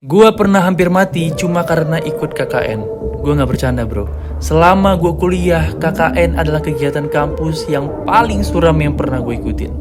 Gua pernah hampir mati cuma karena ikut KKN. Gua nggak bercanda bro. Selama gua kuliah, KKN adalah kegiatan kampus yang paling suram yang pernah gue ikutin.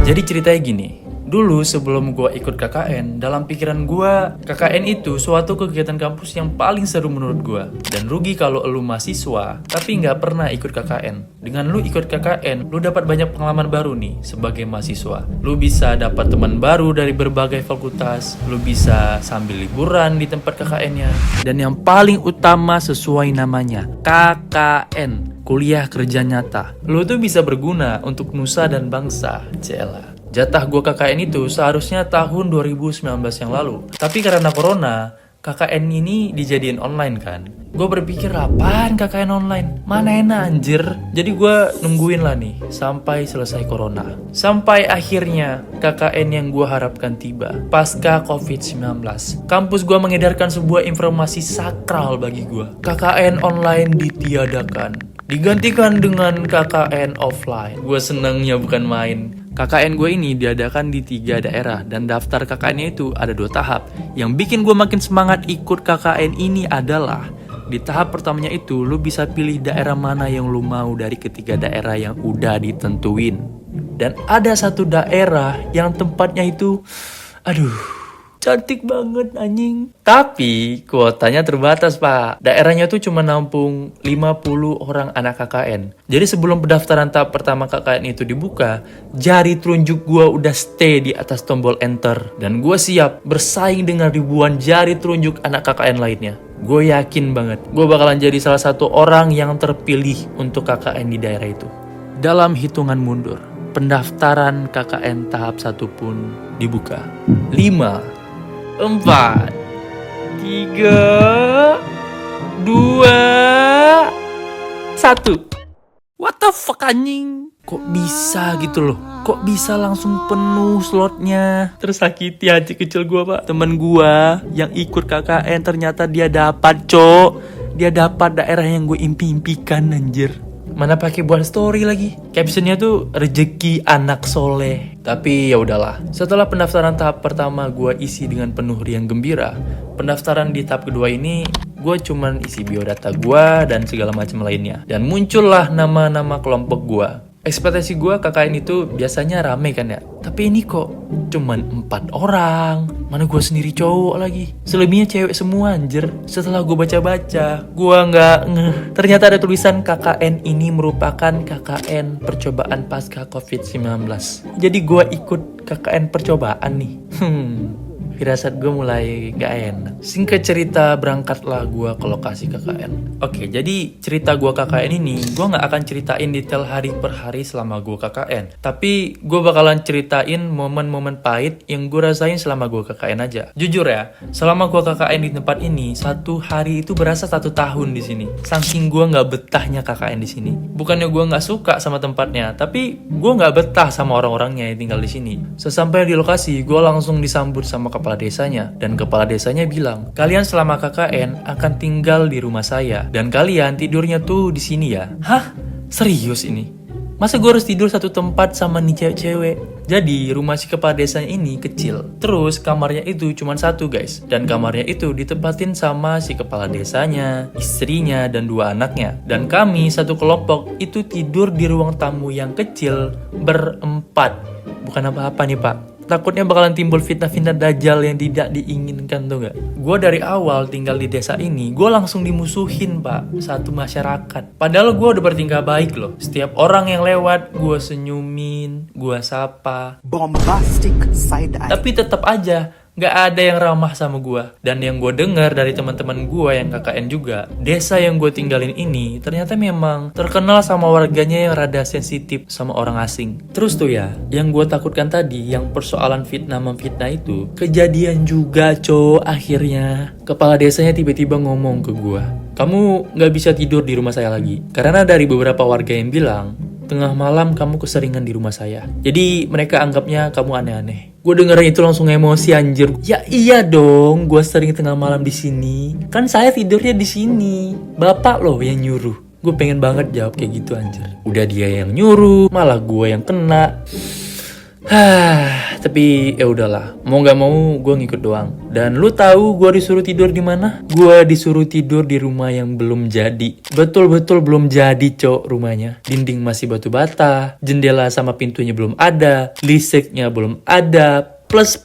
Jadi ceritanya gini. Dulu sebelum gue ikut KKN, dalam pikiran gue, KKN itu suatu kegiatan kampus yang paling seru menurut gue. Dan rugi kalau lu mahasiswa, tapi nggak pernah ikut KKN. Dengan lu ikut KKN, lu dapat banyak pengalaman baru nih sebagai mahasiswa. Lu bisa dapat teman baru dari berbagai fakultas, lu bisa sambil liburan di tempat KKN-nya. Dan yang paling utama sesuai namanya, KKN, kuliah kerja nyata. Lu tuh bisa berguna untuk nusa dan bangsa, Cela. Jatah gue KKN itu seharusnya tahun 2019 yang lalu. Tapi karena corona, KKN ini dijadiin online kan. Gue berpikir apaan KKN online? Mana enak anjir. Jadi gue nungguin lah nih sampai selesai corona. Sampai akhirnya KKN yang gue harapkan tiba. Pasca COVID-19. Kampus gue mengedarkan sebuah informasi sakral bagi gue. KKN online ditiadakan. Digantikan dengan KKN offline. Gue senengnya bukan main. KKN gue ini diadakan di 3 daerah dan daftar KKN-nya itu ada 2 tahap. Yang bikin gue makin semangat ikut KKN ini adalah di tahap pertamanya itu lu bisa pilih daerah mana yang lu mau dari ketiga daerah yang udah ditentuin. Dan ada satu daerah yang tempatnya itu cantik banget anjing. Tapi kuotanya terbatas pak. Daerahnya tuh cuma nampung 50 orang anak KKN. Jadi sebelum pendaftaran tahap pertama KKN itu dibuka, jari telunjuk gue udah stay di atas tombol enter. Dan gue siap bersaing dengan ribuan jari telunjuk anak KKN lainnya. Gue yakin banget gue bakalan jadi salah satu orang yang terpilih untuk KKN di daerah itu. Dalam hitungan mundur, pendaftaran KKN tahap 1 pun dibuka. 5 4 3 2 1. What the fuck anjing? Kok bisa gitu loh? Kok bisa langsung penuh slotnya? Tersakiti hati kecil gua pak. Temen gua yang ikut KKN ternyata dia dapat cok. Dia dapat daerah yang gue impi-impikan anjir. Mana pakai buat story lagi. Captionnya tuh rezeki anak soleh. Tapi ya udahlah. Setelah pendaftaran tahap pertama gue isi dengan penuh riang gembira, pendaftaran di tahap kedua ini gue cuman isi biodata gue dan segala macam lainnya. Dan muncullah nama-nama kelompok gue. Ekspektasi gue KKN itu biasanya rame kan ya. Tapi ini kok cuman 4 orang. Mana gue sendiri cowok lagi. Selebihnya cewek semua anjir. Setelah gue baca-baca, gue nggak ngeh. Ternyata ada tulisan KKN ini merupakan KKN percobaan pasca COVID-19. Jadi gue ikut KKN percobaan nih. Firasat gue mulai gak enak. Singkat cerita, berangkatlah gue ke lokasi KKN. Oke, jadi cerita gue KKN ini, gue gak akan ceritain detail hari per hari selama gue KKN. Tapi gue bakalan ceritain momen-momen pahit yang gue rasain selama gue KKN aja. Jujur ya, selama gue KKN di tempat ini, 1 hari itu berasa 1 tahun di sini. Saking gue gak betahnya KKN di sini. Bukannya gue gak suka sama tempatnya, tapi gue gak betah sama orang-orangnya yang tinggal di sini. Sesampai di lokasi, gue langsung disambut sama kepala desanya, dan kepala desanya bilang, kalian selama KKN akan tinggal di rumah saya dan kalian tidurnya tuh di sini ya. Hah? Serius ini? Masa gue harus tidur satu tempat sama nih cewek-cewek? Jadi rumah si kepala desanya ini kecil. Terus kamarnya itu cuma 1 guys. Dan kamarnya itu ditempatin sama si kepala desanya, istrinya, dan 2 anaknya. Dan kami satu kelompok itu tidur di ruang tamu yang kecil berempat. Bukan apa-apa nih pak. Takutnya bakalan timbul fitnah-fitnah dajjal yang tidak diinginkan tuh gak? Gue dari awal tinggal di desa ini, gue langsung dimusuhin pak, satu masyarakat. Padahal gue udah bertingkah baik loh. Setiap orang yang lewat, gue senyumin, gue sapa. Bombastic side eye. Tapi tetap aja, gak ada yang ramah sama gue. Dan yang gue dengar dari teman-teman gue yang KKN juga, desa yang gue tinggalin ini ternyata memang terkenal sama warganya yang rada sensitif sama orang asing. Terus tuh ya, yang gue takutkan tadi, yang persoalan fitnah memfitnah itu, kejadian juga akhirnya. Kepala desanya tiba-tiba ngomong ke gue, kamu gak bisa tidur di rumah saya lagi. Karena dari beberapa warga yang bilang, tengah malam kamu keseringan di rumah saya. Jadi mereka anggapnya kamu aneh-aneh. Gue dengerin itu langsung emosi anjir. Ya iya dong, gue sering tengah malam di sini. Kan saya tidurnya di sini. Bapak loh yang nyuruh. Gue pengen banget jawab kayak gitu anjir. Udah dia yang nyuruh, malah gue yang kena. Tapi ya udahlah, mau nggak mau gue ngikut doang. Dan lu tahu gue disuruh tidur di mana? Gue disuruh tidur di rumah yang belum jadi. Betul-betul belum jadi, cok, rumahnya. Dinding masih batu bata, jendela sama pintunya belum ada, listriknya belum ada. Plus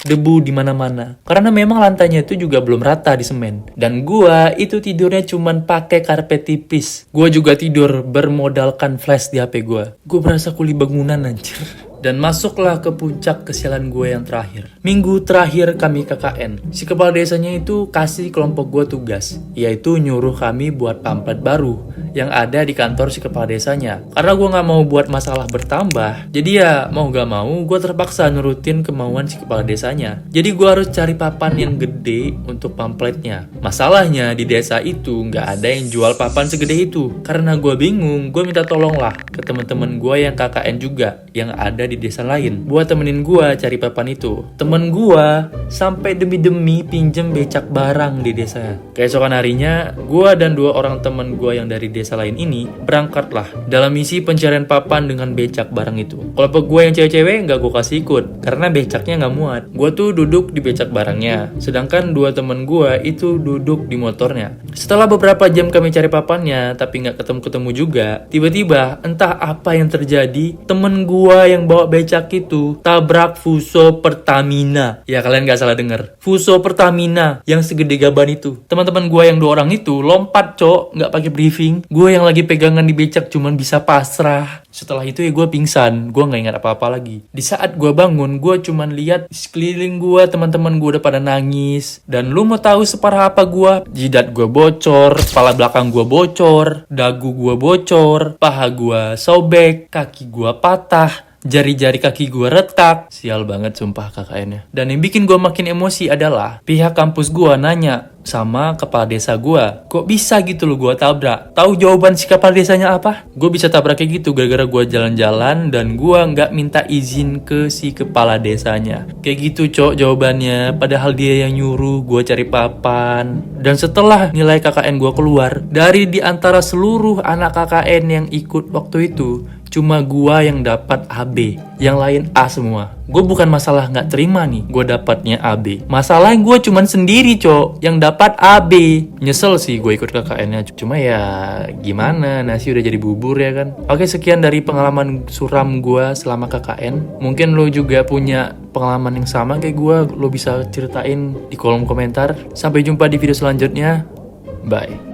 debu di mana-mana. Karena memang lantainya itu juga belum rata di semen. Dan gua itu tidurnya cuman pakai karpet tipis. Gua juga tidur bermodalkan flash di HP gua. Gua berasa kuli bangunan anjir. Dan masuklah ke puncak kesialan gue yang terakhir. Minggu terakhir kami KKN. Si kepala desanya itu kasih kelompok gue tugas, yaitu nyuruh kami buat pamflet baru yang ada di kantor si kepala desanya. Karena gue gak mau buat masalah bertambah, jadi ya mau gak mau gue terpaksa nurutin kemauan si kepala desanya. Jadi gue harus cari papan yang gede untuk pamfletnya. Masalahnya di desa itu gak ada yang jual papan segede itu. Karena gue bingung, gue minta tolong lah ke teman-teman gue yang KKN juga, yang ada di desa lain, buat temenin gua cari papan itu. Temen gua sampai demi-demi pinjem becak barang di desa. Keesokan harinya, gua dan 2 orang temen gua yang dari desa lain ini berangkatlah dalam misi pencarian papan dengan becak barang itu. Kelompok gua yang cewek-cewek nggak gua kasih ikut karena becaknya nggak muat. Gua tuh duduk di becak barangnya, sedangkan 2 temen gua itu duduk di motornya. Setelah beberapa jam kami cari papannya, tapi nggak ketemu-ketemu juga. Tiba-tiba entah apa yang terjadi, temen gua yang bawa becak itu tabrak Fuso Pertamina. Ya kalian gak salah denger, Fuso Pertamina yang segede gaban itu. Teman-teman gue yang 2 orang itu lompat, cok, gak pakai briefing. Gue yang lagi pegangan di becak cuman bisa pasrah. Setelah itu ya gue pingsan, gue gak ingat apa-apa lagi. Di saat gue bangun, gue cuman lihat sekeliling gue, teman-teman gue udah pada nangis. Dan lu mau tahu separah apa gue? Jidat gue bocor, kepala belakang gue bocor, dagu gue bocor, paha gue sobek, kaki gue patah, jari-jari kaki gue retak. Sial banget sumpah KKN-nya. Dan yang bikin gue makin emosi adalah pihak kampus gue nanya sama kepala desa gue, kok bisa gitu lo gue tabrak? Tahu jawaban si kepala desanya apa? Gue bisa tabrak kayak gitu gara-gara gue jalan-jalan dan gue nggak minta izin ke si kepala desanya. Kayak gitu, cok, jawabannya. Padahal dia yang nyuruh gue cari papan. Dan setelah nilai KKN gue keluar, dari di antara seluruh anak KKN yang ikut waktu itu, cuma gua yang dapat AB, yang lain A semua. Gue bukan masalah nggak terima nih, gue dapatnya AB. Masalahnya gue cuman sendiri, cok, yang dapat AB. Nyesel sih gue ikut KKN-nya, cuma ya gimana, nasi udah jadi bubur ya kan. Oke, sekian dari pengalaman suram gue selama KKN. Mungkin lo juga punya pengalaman yang sama kayak gue, lo bisa ceritain di kolom komentar. Sampai jumpa di video selanjutnya. Bye.